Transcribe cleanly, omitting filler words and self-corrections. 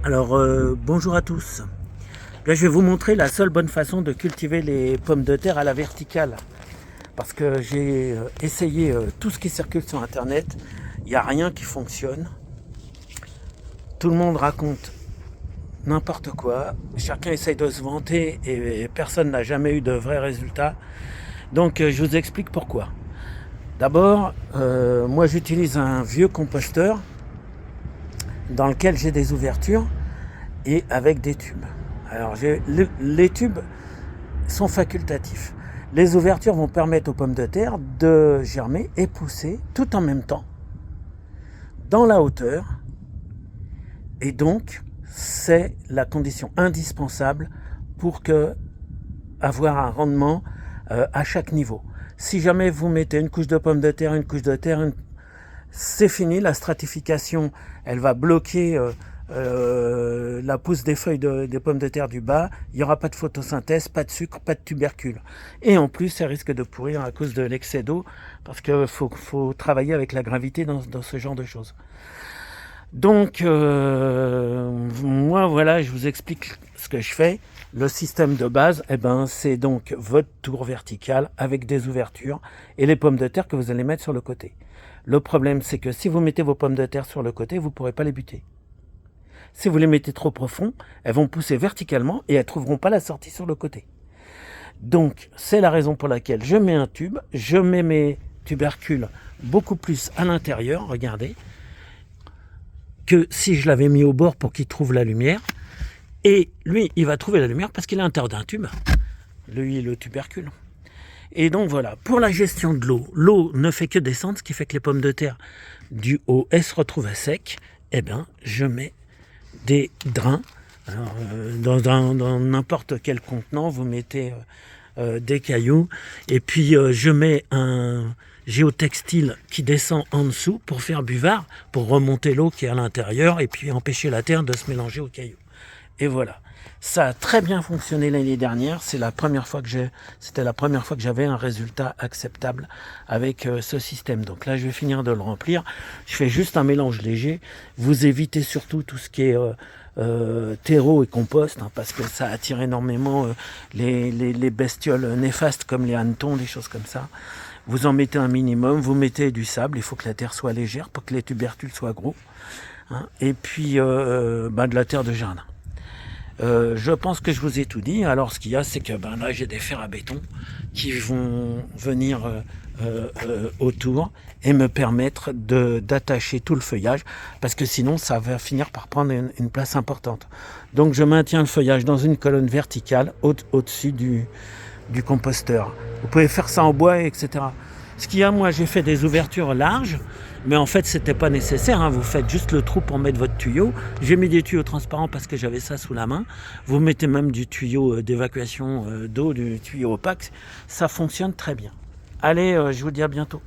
Bonjour à tous. Là, je vais vous montrer la seule bonne façon de cultiver les pommes de terre à la verticale. Parce que j'ai essayé tout ce qui circule sur Internet. Il n'y a rien qui fonctionne. Tout le monde raconte n'importe quoi. Chacun essaye de se vanter et personne n'a jamais eu de vrais résultats. Donc, je vous explique pourquoi. D'abord, moi, j'utilise un vieux composteur dans lequel j'ai des ouvertures et avec des tubes. Alors les tubes sont facultatifs. Les ouvertures vont permettre aux pommes de terre de germer et pousser tout en même temps, dans la hauteur. Et donc, c'est la condition indispensable pour avoir un rendement à chaque niveau. Si jamais vous mettez une couche de pommes de terre, c'est fini, la stratification, elle va bloquer la pousse des feuilles des pommes de terre du bas. Il n'y aura pas de photosynthèse, pas de sucre, pas de tubercules. Et en plus, ça risque de pourrir à cause de l'excès d'eau, parce qu'il faut travailler avec la gravité dans ce genre de choses. Donc, moi, voilà, je vous explique ce que je fais. Le système de base, c'est donc votre tour vertical avec des ouvertures et les pommes de terre que vous allez mettre sur le côté. Le problème, c'est que si vous mettez vos pommes de terre sur le côté, vous ne pourrez pas les buter. Si vous les mettez trop profond, elles vont pousser verticalement et elles ne trouveront pas la sortie sur le côté. Donc, c'est la raison pour laquelle je mets un tube, je mets mes tubercules beaucoup plus à l'intérieur, regardez, que si je l'avais mis au bord pour qu'il trouve la lumière. Et lui, il va trouver la lumière parce qu'il est à l'intérieur d'un tube, lui, le tubercule. Et donc voilà, pour la gestion de l'eau ne fait que descendre, ce qui fait que les pommes de terre du haut, elles se retrouvent à sec. Je mets des drains. Alors, dans n'importe quel contenant, vous mettez des cailloux. Et puis, je mets un géotextile qui descend en dessous pour faire buvard, pour remonter l'eau qui est à l'intérieur et puis empêcher la terre de se mélanger aux cailloux. Et voilà. Ça a très bien fonctionné l'année dernière. C'était la première fois que j'avais un résultat acceptable avec ce système. Donc là, je vais finir de le remplir. Je fais juste un mélange léger. Vous évitez surtout tout ce qui est terreau et compost, parce que ça attire énormément les bestioles néfastes comme les hannetons, des choses comme ça. Vous en mettez un minimum. Vous mettez du sable. Il faut que la terre soit légère pour que les tubercules soient gros. Et puis de la terre de jardin. Je pense que je vous ai tout dit. Alors ce qu'il y a, c'est que là j'ai des fers à béton qui vont venir autour et me permettre d'attacher tout le feuillage, parce que sinon ça va finir par prendre une place importante. Donc je maintiens le feuillage dans une colonne verticale au-dessus du composteur. Vous pouvez faire ça en bois, etc. Ce qu'il y a, moi j'ai fait des ouvertures larges, mais en fait c'était pas nécessaire, vous faites juste le trou pour mettre votre tuyau. J'ai mis des tuyaux transparents parce que j'avais ça sous la main. Vous mettez même du tuyau d'évacuation d'eau, du tuyau opaque, ça fonctionne très bien. Allez, je vous dis à bientôt.